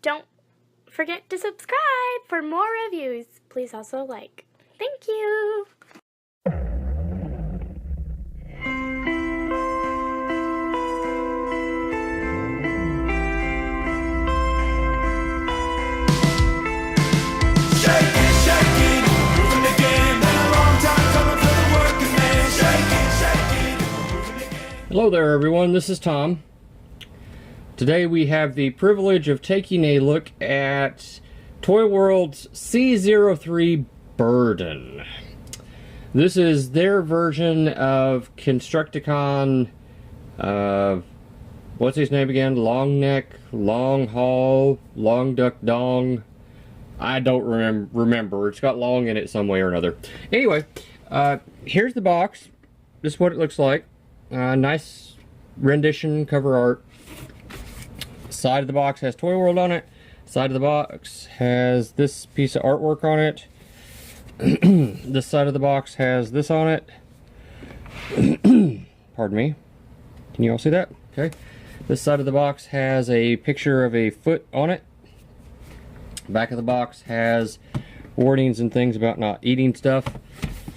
don't forget to subscribe for more reviews. Please also like. Thank you. Hello there everyone, this is Tom. Today we have the privilege of taking a look at Toyworlds C03 Burden. This is their version of Constructicon, what's his name again? Long neck, long haul, long duck dong. I don't remember. It's got long in it some way or another. Anyway, here's the box. This is what it looks like. Nice rendition cover art. Side of the box has Toyworld on it. Side of the box has this piece of artwork on it. This side of the box has this on it. Pardon me. Can you all see that? Okay. This side of the box has a picture of a foot on it. Back of the box has warnings and things about not eating stuff.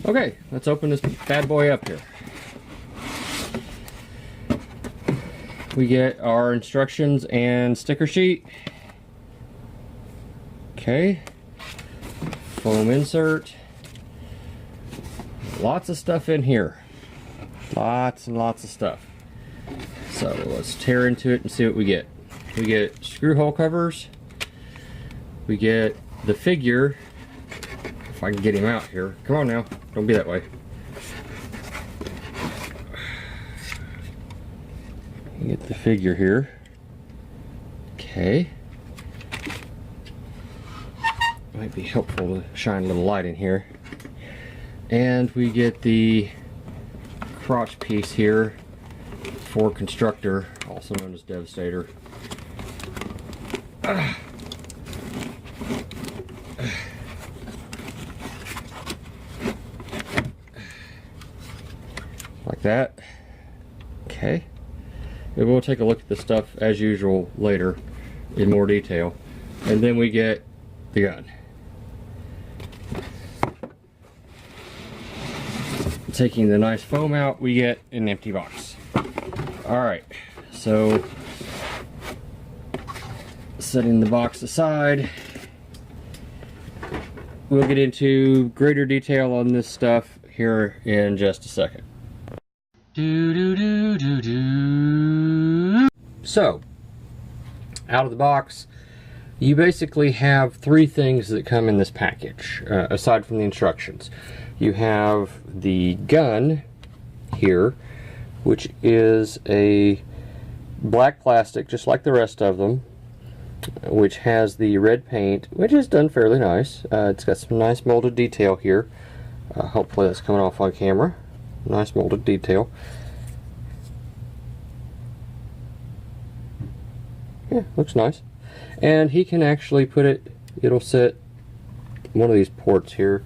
Okay, let's open this bad boy up here. We get our instructions and sticker sheet. Okay. Foam insert. Lots of stuff in here. Lots and lots of stuff. So let's tear into it and see what we get. We get screw hole covers. We get the figure. If I can get him out here. Come on now. Don't be that way. Get the figure here. Okay. Might be helpful to shine a little light in here. And we get the crotch piece here for Constructor, also known as Devastator. Like that. Okay. And we'll take a look at the stuff as usual later in more detail. And then we get the gun. Taking the nice foam out, we get an empty box. Alright, so setting the box aside, we'll get into greater detail on this stuff here in just a second. So, out of the box, you basically have three things that come in this package, aside from the instructions. You have the gun here, which is a black plastic, just like the rest of them, which has the red paint, which is done fairly nice. It's got some nice molded detail here. Hopefully that's coming off on camera. Nice molded detail. Yeah, looks nice. And he can actually put it, it'll sit one of these ports here.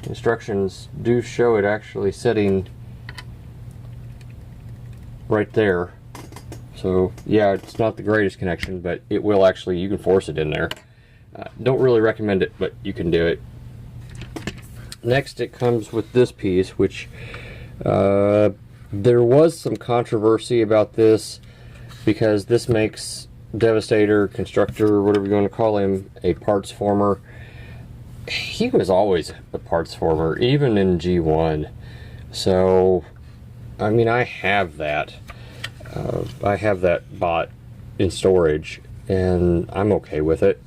Instructions do show it actually sitting right there. So yeah, it's not the greatest connection, but it will actually, you can force it in there. Don't really recommend it, but you can do it. Next it comes with this piece, which there was some controversy about this because this makes Devastator, Constructor, whatever you want to call him, a parts former. He was always a parts former, even in G1. So, I mean, I have that. I have that bought in storage, and I'm okay with it.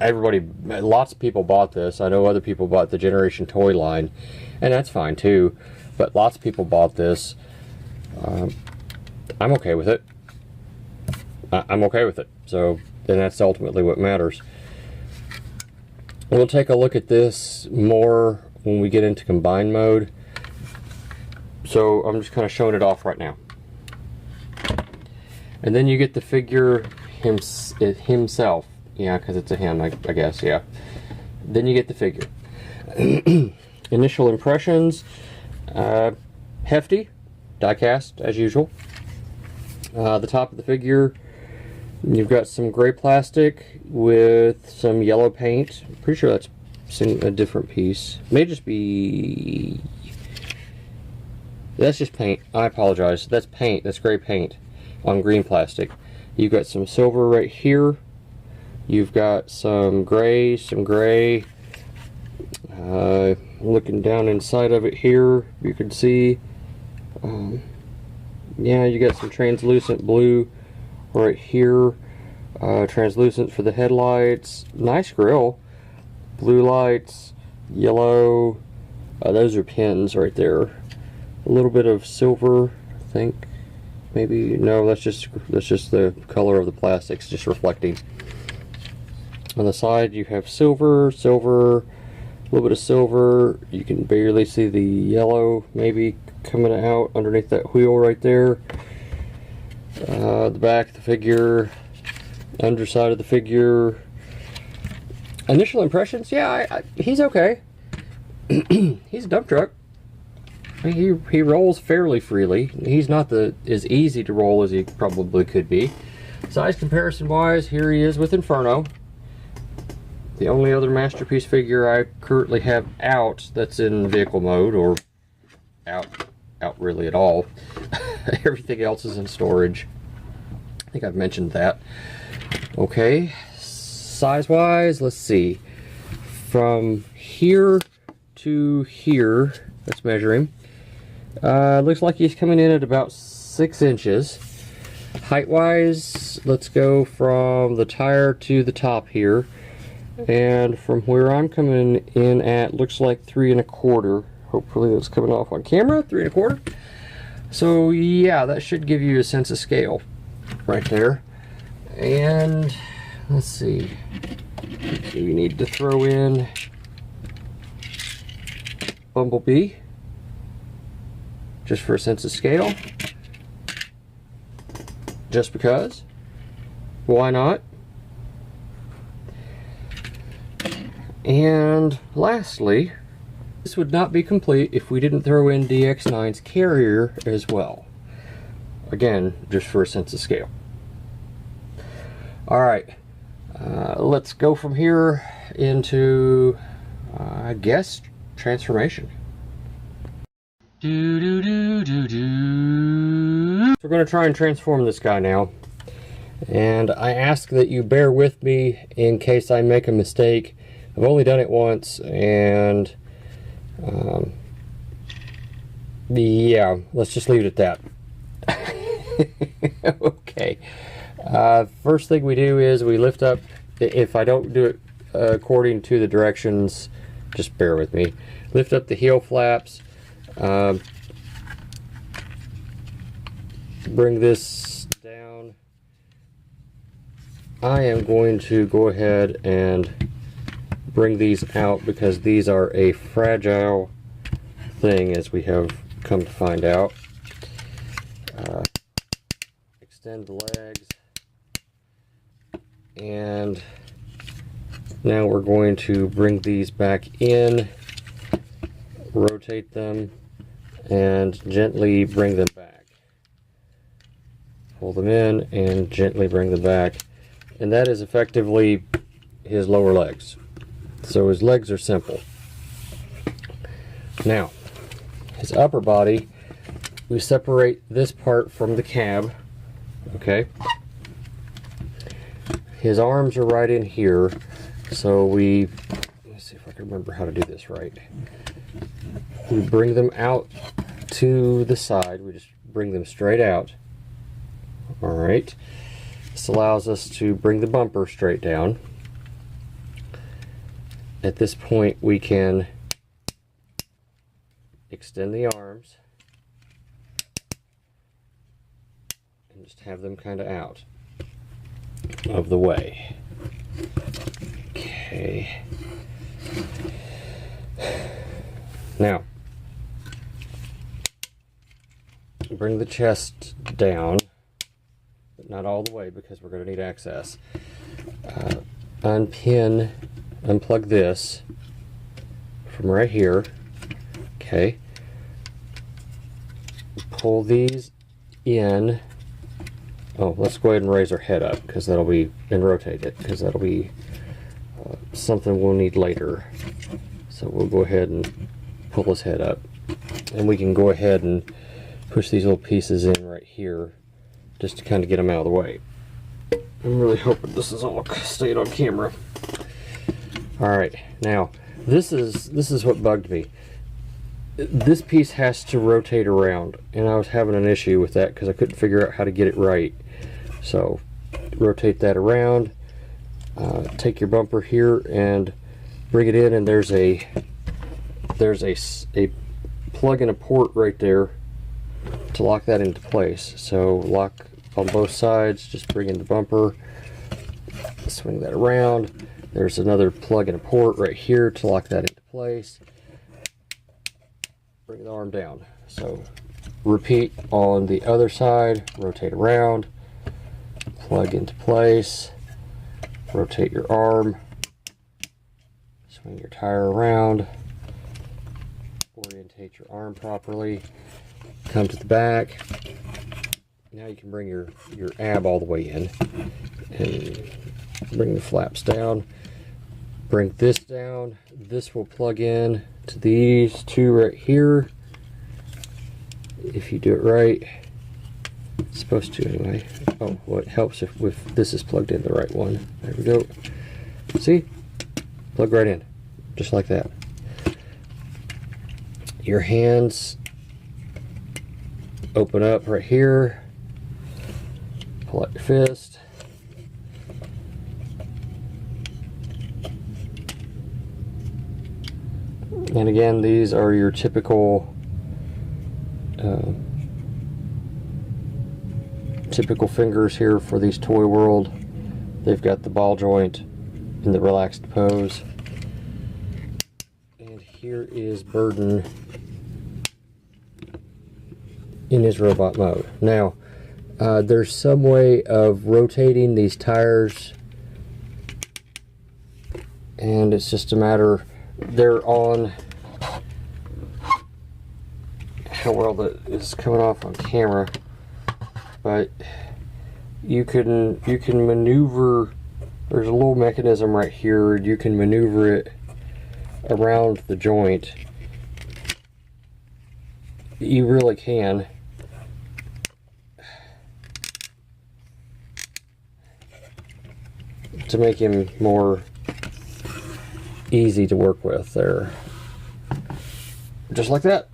Lots of people bought this. I know other people bought the Generation Toy line, and that's fine too. But lots of people bought this. I'm okay with it. I'm okay with it. So, then that's ultimately what matters. We'll take a look at this more when we get into combine mode. So, I'm just kind of showing it off right now. And then you get the figure himself. Yeah, because it's a him, I guess, yeah. Then you get the figure. Initial impressions. Hefty. Die cast, as usual. The top of the figure You've got some gray plastic with some yellow paint. I'm pretty sure that's a different piece. May just be... That's just paint. I apologize. That's paint. That's gray paint on green plastic. You've got some silver right here. You've got some gray, looking down inside of it here, you can see, yeah, you got some translucent blue right here, translucent for the headlights, nice grill, blue lights, yellow, those are pins right there, a little bit of silver, I think, maybe, no, that's just the color of the plastics just reflecting. On the side you have silver, a little bit of silver. You can barely see the yellow maybe coming out underneath that wheel right there. The back of the figure, underside of the figure. Initial impressions, yeah, he's okay. He's a dump truck. He rolls fairly freely. He's not as easy to roll as he probably could be. Size comparison wise, here he is with Inferno. The only other Masterpiece figure I currently have out that's in vehicle mode, or out really at all. Everything else is in storage. I think I've mentioned that. Okay, size wise, let's see. From here to here, let's measure him. Looks like he's coming in at about 6 inches. Height wise, let's go from the tire to the top here. And from where I'm coming in at, looks like 3 1/4. Hopefully that's coming off on camera, 3 1/4. So yeah, that should give you a sense of scale right there. And let's see, you need to throw in Bumblebee, just for a sense of scale. Just because, why not? And lastly, this would not be complete if we didn't throw in DX9's carrier as well. Again, just for a sense of scale. Alright, let's go from here into, I guess, transformation. We're going to try and transform this guy now. And I ask that you bear with me in case I make a mistake. I've only done it once, and yeah, let's just leave it at that. Okay. First thing we do is we lift up. If I don't do it according to the directions, just bear with me. Lift up the heel flaps. Bring this down. I am going to go ahead and bring these out because these are a fragile thing, as we have come to find out. Extend the legs, and now we're going to bring these back in, rotate them, and gently bring them back. Pull them in and gently bring them back, and that is effectively his lower legs. So his legs are simple. Now, his upper body, we separate this part from the cab, okay? His arms are right in here, so let's see if I can remember how to do this right. We bring them out to the side, we just bring them straight out. Alright, this allows us to bring the bumper straight down. At this point we can extend the arms and just have them kind of out of the way. Okay. Now, bring the chest down, but not all the way because we're going to need access. Unplug this from right here. Okay. Pull these in Oh, let's go ahead and raise our head up, because that'll be, and rotate it, because that'll be something we'll need later. So we'll go ahead and pull his head up, and we can go ahead and push these little pieces in right here, just to kind of get them out of the way. I'm really hoping this is all stayed on camera. All right, now this is what bugged me. This piece has to rotate around, and I was having an issue with that because I couldn't figure out how to get it right. So rotate that around, take your bumper here and bring it in, and there's a plug and a port right there to lock that into place. So lock on both sides, just bring in the bumper, swing that around. There's another plug and a port right here to lock that into place. Bring the arm down. So repeat on the other side, rotate around, plug into place, rotate your arm, swing your tire around, orientate your arm properly, come to the back. Now you can bring your ab all the way in and bring the flaps down. Bring this down. This will plug in to these two right here. If you do it right, it's supposed to anyway. Oh, well, it helps if this is plugged in the right one. There we go. See? Plug right in, just like that. Your hands open up right here. Pull out your fist. And again, these are your typical fingers here for these Toy World. They've got the ball joint in the relaxed pose. And here is Burden in his robot mode. Now, there's some way of rotating these tires, and it's just a matter, they're on, how well that is coming off on camera, but you can maneuver, there's a little mechanism right here, you can maneuver it around the joint. You really can. To make him more easy to work with there. Just like that.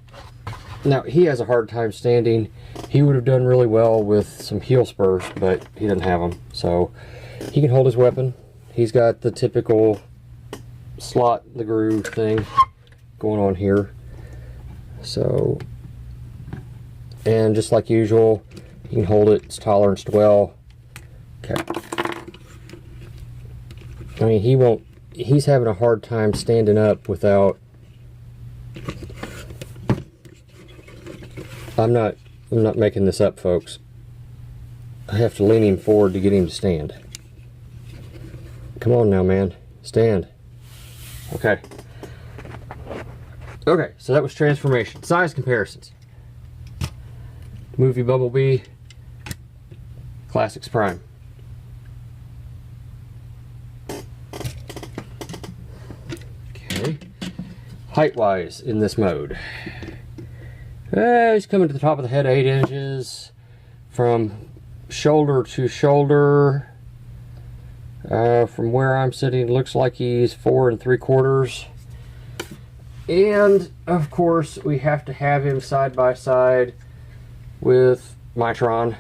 Now, he has a hard time standing. He would have done really well with some heel spurs, but he doesn't have them. So he can hold his weapon. He's got the typical slot the groove thing going on here. So, and just like usual, you can hold it, it's toleranced well. Okay. I mean, he's having a hard time standing up without, I'm not making this up, folks. I have to lean him forward to get him to stand. Come on now, man. Stand. Okay. Okay, so that was transformation. Size comparisons. Movie Bumblebee, Classics Prime. Okay. Height-wise in this mode. He's coming to the top of the head 8 inches. From shoulder to shoulder. From where I'm sitting, it looks like he's 4 3/4. And of course, we have to have him side by side with Mitron.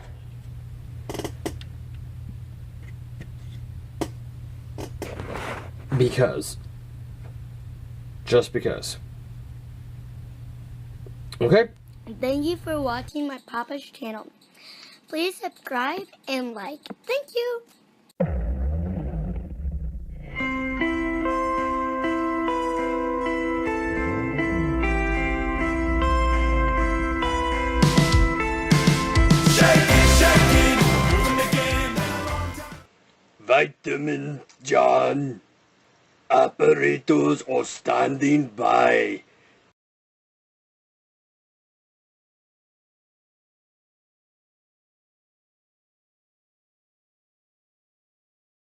Because. Just because. Okay? Thank you for watching my Papa's channel. Please subscribe and like. Thank you. Vitamin John. Operators are standing by.